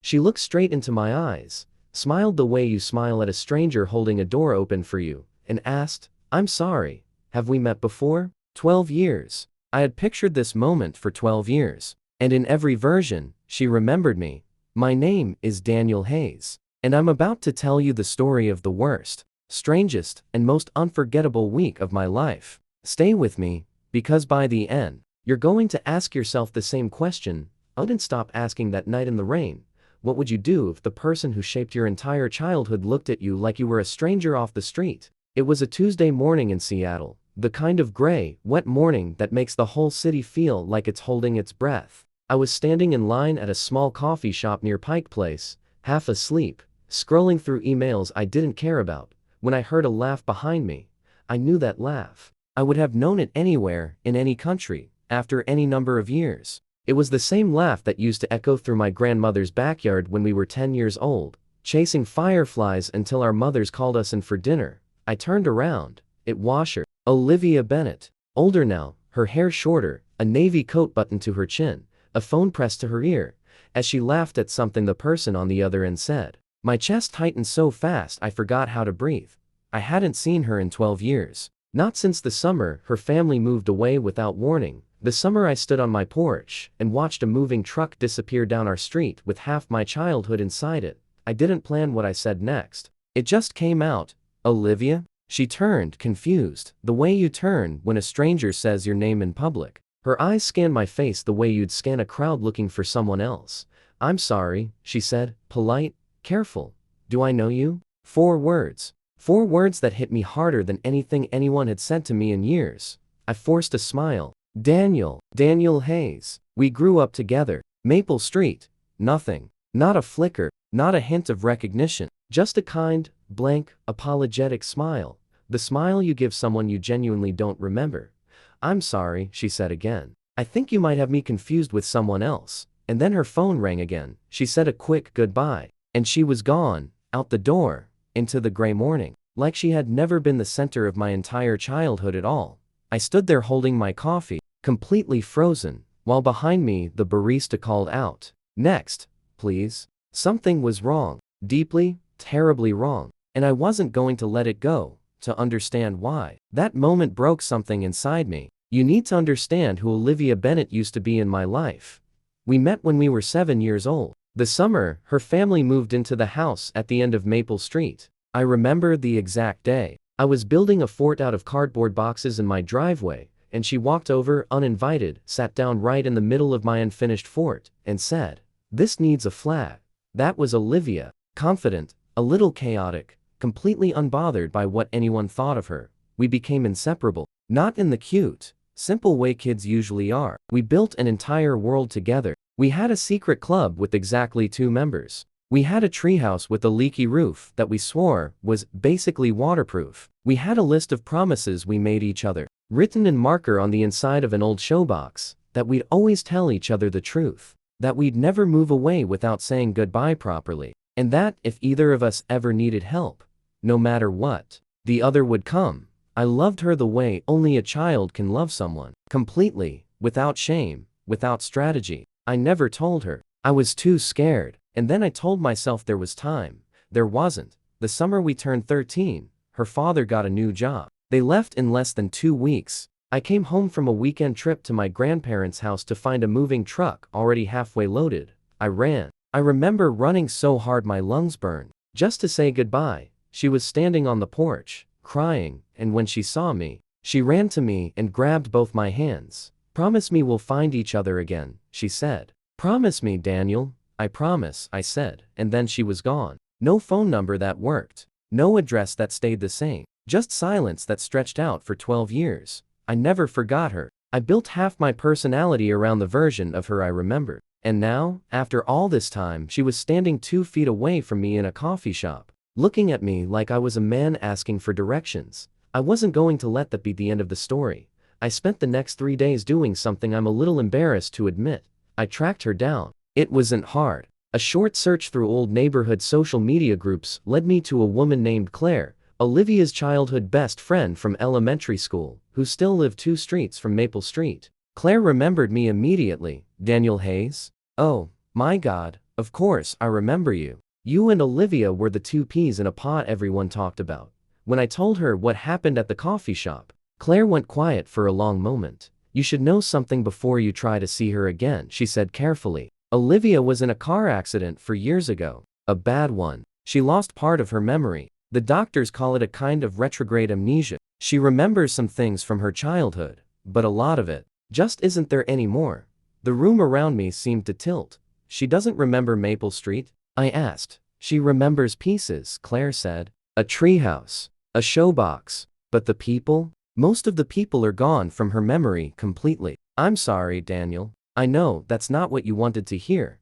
She looked straight into my eyes, smiled the way you smile at a stranger holding a door open for you, and asked, "I'm sorry, have we met before?" 12 years. I had pictured this moment for 12 years. And in every version, she remembered me. My name is Daniel Hayes. And I'm about to tell you the story of the worst, strangest, and most unforgettable week of my life. Stay with me, because by the end, you're going to ask yourself the same question I didn't stop asking that night in the rain. What would you do if the person who shaped your entire childhood looked at you like you were a stranger off the street? It was a Tuesday morning in Seattle, the kind of gray, wet morning that makes the whole city feel like it's holding its breath. I was standing in line at a small coffee shop near Pike Place, half asleep, scrolling through emails I didn't care about, when I heard a laugh behind me. I knew that laugh. I would have known it anywhere, in any country, after any number of years. It was the same laugh that used to echo through my grandmother's backyard when we were 10 years old, chasing fireflies until our mothers called us in for dinner. I turned around. It was her, Olivia Bennett. Older now, her hair shorter, a navy coat buttoned to her chin, a phone pressed to her ear, as she laughed at something the person on the other end said. My chest tightened so fast I forgot how to breathe. I hadn't seen her in 12 years. Not since the summer her family moved away without warning. The summer I stood on my porch and watched a moving truck disappear down our street with half my childhood inside it. I didn't plan what I said next. It just came out. "Olivia?" She turned, confused, the way you turn when a stranger says your name in public. Her eyes scanned my face the way you'd scan a crowd looking for someone else. "I'm sorry," she said, polite, careful. "Do I know you?" 4 words. 4 words that hit me harder than anything anyone had said to me in years. I forced a smile. Daniel Hayes. We grew up together. Maple Street. Nothing. Not a flicker, not a hint of recognition. Just a kind, blank, apologetic smile. The smile you give someone you genuinely don't remember. "I'm sorry," she said again. "I think you might have me confused with someone else." And then her phone rang again. She said a quick goodbye. And she was gone, out the door, into the gray morning. Like she had never been the center of my entire childhood at all. I stood there holding my coffee, completely frozen, while behind me the barista called out, "Next, please." Something was wrong. Deeply, terribly wrong. And I wasn't going to let it go, to understand why. That moment broke something inside me. You need to understand who Olivia Bennett used to be in my life. We met when we were 7 years old. The summer, her family moved into the house at the end of Maple Street. I remember the exact day. I was building a fort out of cardboard boxes in my driveway, and she walked over uninvited, sat down right in the middle of my unfinished fort, and said, "This needs a flag." That was Olivia, confident, a little chaotic, completely unbothered by what anyone thought of her. We became inseparable, not in the cute, simple way kids usually are. We built an entire world together. We had a secret club with exactly 2 members. We had a treehouse with a leaky roof that we swore was basically waterproof. We had a list of promises we made each other, written in marker on the inside of an old showbox, that we'd always tell each other the truth, that we'd never move away without saying goodbye properly, and that if either of us ever needed help, no matter what, the other would come. I loved her the way only a child can love someone, completely, without shame, without strategy. I never told her. I was too scared. And then I told myself there was time. There wasn't. The summer we turned 13, her father got a new job. They left in less than 2 weeks. I came home from a weekend trip to my grandparents' house to find a moving truck already halfway loaded. I ran. I remember running so hard my lungs burned. Just to say goodbye. She was standing on the porch, crying, and when she saw me, she ran to me and grabbed both my hands. "Promise me we'll find each other again," she said. "Promise me, Daniel." "I promise," I said, and then she was gone. No phone number that worked. No address that stayed the same. Just silence that stretched out for 12 years. I never forgot her. I built half my personality around the version of her I remembered. And now, after all this time, she was standing 2 feet away from me in a coffee shop, looking at me like I was a man asking for directions. I wasn't going to let that be the end of the story. I spent the next 3 days doing something I'm a little embarrassed to admit. I tracked her down. It wasn't hard. A short search through old neighborhood social media groups led me to a woman named Claire, Olivia's childhood best friend from elementary school, who still lived 2 streets from Maple Street. Claire remembered me immediately. "Daniel Hayes? Oh, my God, Of course, I remember you. You and Olivia were the two peas in a pod everyone talked about. When I told her what happened at the coffee shop, Claire went quiet for a long moment. You should know something before you try to see her again, she said carefully. Olivia was in a car accident 4 years ago. A bad one. She lost part of her memory. The doctors call it a kind of retrograde amnesia. She remembers some things from her childhood, but a lot of it just isn't there anymore. The room around me seemed to tilt. She doesn't remember Maple Street? I asked. She remembers pieces, Claire said. A treehouse. A showbox. But the people? Most of the people are gone from her memory completely. I'm sorry, Daniel. I know that's not what you wanted to hear.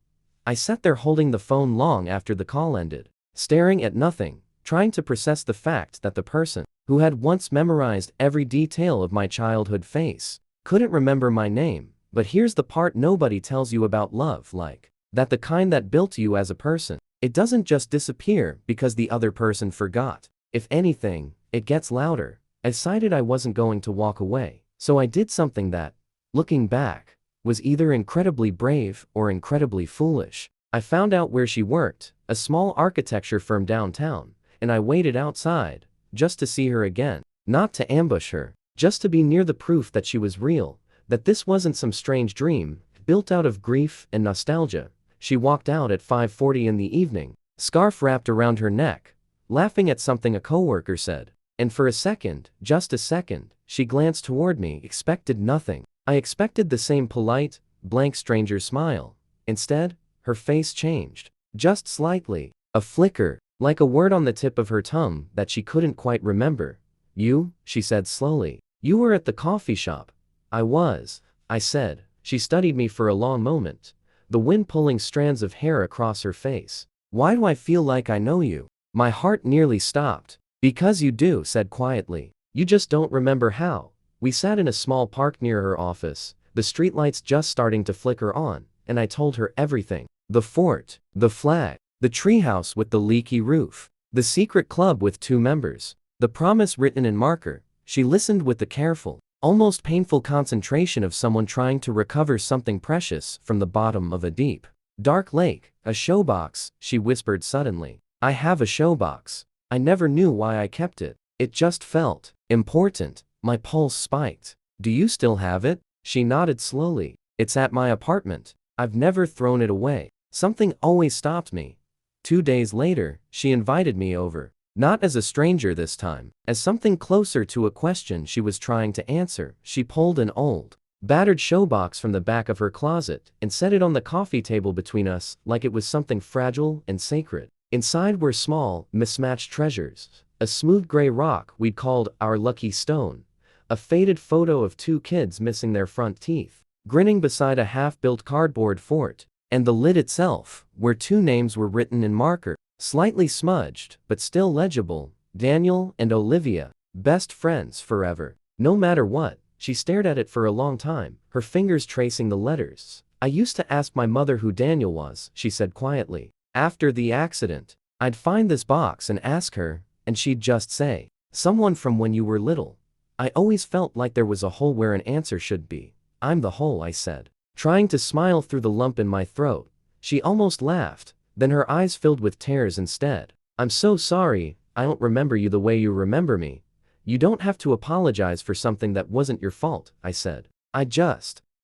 I sat there holding the phone long after the call ended, staring at nothing, trying to process the fact that the person who had once memorized every detail of my childhood face couldn't remember my name. But here's the part nobody tells you about love, like that the kind that built you as a person. It doesn't just disappear because the other person forgot. If anything, it gets louder. I decided I wasn't going to walk away, so I did something that, looking back, was either incredibly brave or incredibly foolish. I found out where she worked, a small architecture firm downtown, and I waited outside, just to see her again. Not to ambush her, just to be near the proof that she was real, that this wasn't some strange dream, built out of grief and nostalgia. She walked out at 5:40 in the evening, scarf wrapped around her neck, laughing at something a coworker said. And for a second, just a second, she glanced toward me, expected nothing. I expected the same polite, blank stranger smile. Instead, her face changed. Just slightly. A flicker, like a word on the tip of her tongue that she couldn't quite remember. You, she said slowly. You were at the coffee shop. I was, I said. She studied me for a long moment, the wind pulling strands of hair across her face. Why do I feel like I know you? My heart nearly stopped. Because you do, said quietly. You just don't remember how. We sat in a small park near her office, the streetlights just starting to flicker on, and I told her everything. The fort, the flag, the treehouse with the leaky roof, the secret club with 2 members, the promise written in marker. She listened with the careful, almost painful concentration of someone trying to recover something precious from the bottom of a deep, dark lake. A showbox, she whispered suddenly. I have a showbox. I never knew why I kept it. It just felt important. My pulse spiked. Do you still have it? She nodded slowly. It's at my apartment. I've never thrown it away. Something always stopped me. 2 days later, she invited me over. Not as a stranger this time, as something closer to a question she was trying to answer. She pulled an old, battered showbox from the back of her closet and set it on the coffee table between us like it was something fragile and sacred. Inside were small, mismatched treasures. A smooth gray rock we'd called our lucky stone. A faded photo of 2 kids missing their front teeth, grinning beside a half-built cardboard fort. And the lid itself, where 2 names were written in marker, slightly smudged, but still legible. Daniel and Olivia, best friends forever. No matter what. She stared at it for a long time, her fingers tracing the letters. I used to ask my mother who Daniel was, she said quietly. After the accident, I'd find this box and ask her, and she'd just say, someone from when you were little. I always felt like there was a hole where an answer should be. I'm the hole, I said, trying to smile through the lump in my throat. She almost laughed, then her eyes filled with tears instead. I'm so sorry, I don't remember you the way you remember me. You don't have to apologize for something that wasn't your fault, I said. I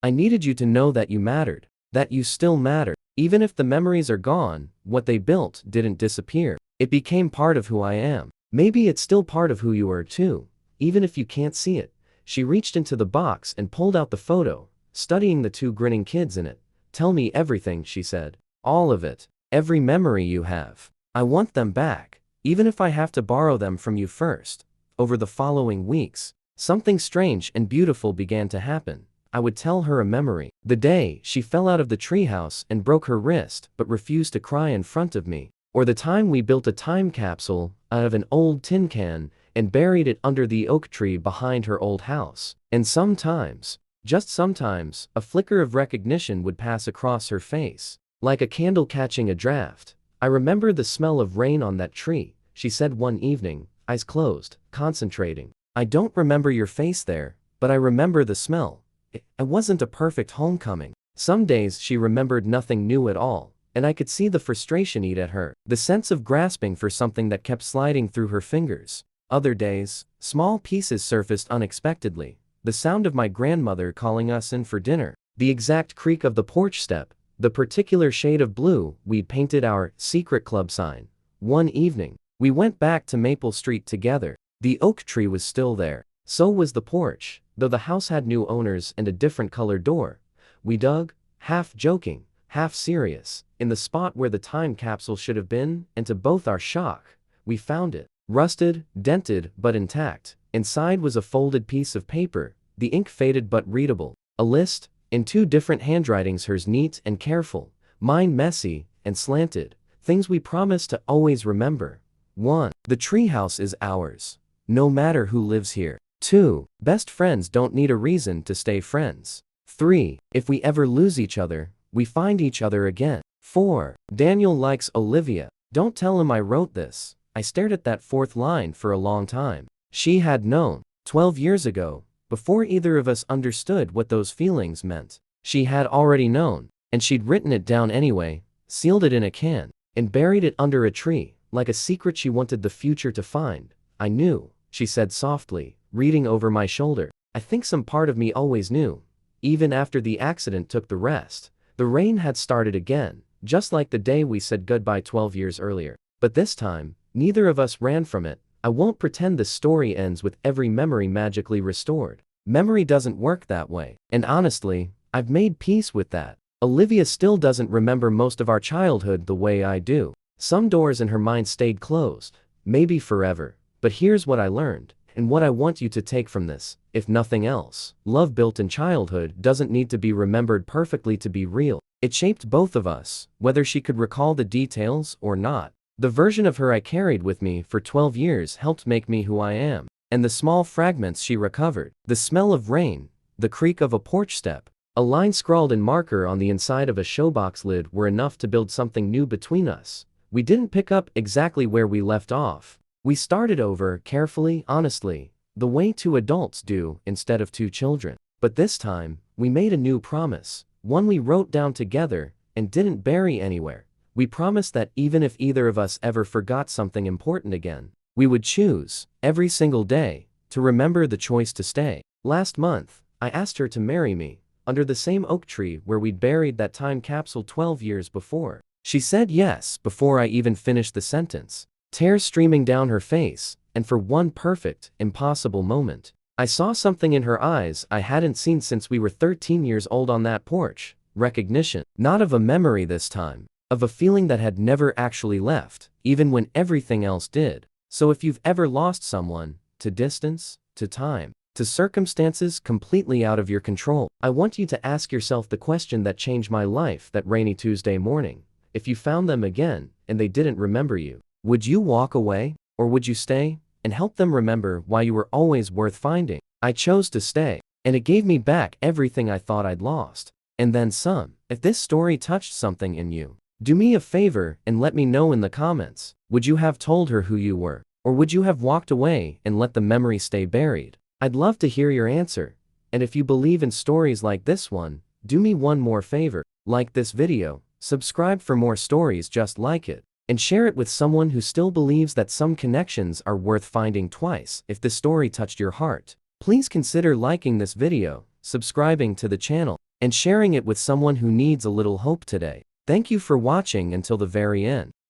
needed you to know that you mattered, that you still matter. Even if the memories are gone, what they built didn't disappear. It became part of who I am. Maybe it's still part of who you are too, even if you can't see it. She reached into the box and pulled out the photo, studying the 2 grinning kids in it. Tell me everything, she said. All of it. Every memory you have. I want them back, even if I have to borrow them from you first. Over the following weeks, something strange and beautiful began to happen. I would tell her a memory. The day she fell out of the treehouse and broke her wrist but refused to cry in front of me. Or the time we built a time capsule out of an old tin can and buried it under the oak tree behind her old house. And sometimes, just sometimes, a flicker of recognition would pass across her face, like a candle catching a draft. I remember the smell of rain on that tree, she said one evening, eyes closed, concentrating. I don't remember your face there, but I remember the smell. It wasn't a perfect homecoming. Some days she remembered nothing new at all, and I could see the frustration eat at her, the sense of grasping for something that kept sliding through her fingers. Other days, small pieces surfaced unexpectedly. The sound of my grandmother calling us in for dinner, the exact creak of the porch step, the particular shade of blue we'd painted our secret club sign. One evening, we went back to Maple Street together. The oak tree was still there. So was the porch, though the house had new owners and a different colored door. We dug, half joking, half serious, in the spot where the time capsule should have been, and to both our shock, we found it. Rusted, dented, but intact. Inside was a folded piece of paper, the ink faded but readable. A list, in two different handwritings, hers neat and careful, mine messy and slanted. Things we promised to always remember. 1. The treehouse is ours, no matter who lives here. 2. Best friends don't need a reason to stay friends. 3. If we ever lose each other, we find each other again. 4. Daniel likes Olivia. Don't tell him I wrote this. I stared at that fourth line for a long time. She had known. 12 years ago, before either of us understood what those feelings meant. She had already known, and she'd written it down anyway, sealed it in a can, and buried it under a tree, like a secret she wanted the future to find. I knew, she said softly, reading over my shoulder. I think some part of me always knew. Even after the accident took the rest, the rain had started again, just like the day we said goodbye 12 years earlier. But this time, neither of us ran from it. I won't pretend the story ends with every memory magically restored. Memory doesn't work that way. And honestly, I've made peace with that. Olivia still doesn't remember most of our childhood the way I do. Some doors in her mind stayed closed, maybe forever. But here's what I learned, and what I want you to take from this, if nothing else. Love built in childhood doesn't need to be remembered perfectly to be real. It shaped both of us, whether she could recall the details or not. The version of her I carried with me for 12 years helped make me who I am. And the small fragments she recovered, the smell of rain, the creak of a porch step, a line scrawled in marker on the inside of a showbox lid were enough to build something new between us. We didn't pick up exactly where we left off. We started over, carefully, honestly, the way two adults do instead of two children. But this time, we made a new promise, one we wrote down together and didn't bury anywhere. We promised that even if either of us ever forgot something important again, we would choose, every single day, to remember the choice to stay. Last month, I asked her to marry me, under the same oak tree where we'd buried that time capsule 12 years before. She said yes before I even finished the sentence, tears streaming down her face, and for one perfect, impossible moment, I saw something in her eyes I hadn't seen since we were 13 years old on that porch. Recognition. Not of a memory this time, of a feeling that had never actually left, even when everything else did. So if you've ever lost someone, to distance, to time, to circumstances completely out of your control, I want you to ask yourself the question that changed my life that rainy Tuesday morning. If you found them again, and they didn't remember you, would you walk away, or would you stay, and help them remember why you were always worth finding? I chose to stay, and it gave me back everything I thought I'd lost. And then some. If this story touched something in you, do me a favor and let me know in the comments. Would you have told her who you were? Or would you have walked away and let the memory stay buried? I'd love to hear your answer. And if you believe in stories like this one, do me one more favor. Like this video, subscribe for more stories just like it, and share it with someone who still believes that some connections are worth finding twice. If this story touched your heart, please consider liking this video, subscribing to the channel, and sharing it with someone who needs a little hope today. Thank you for watching until the very end.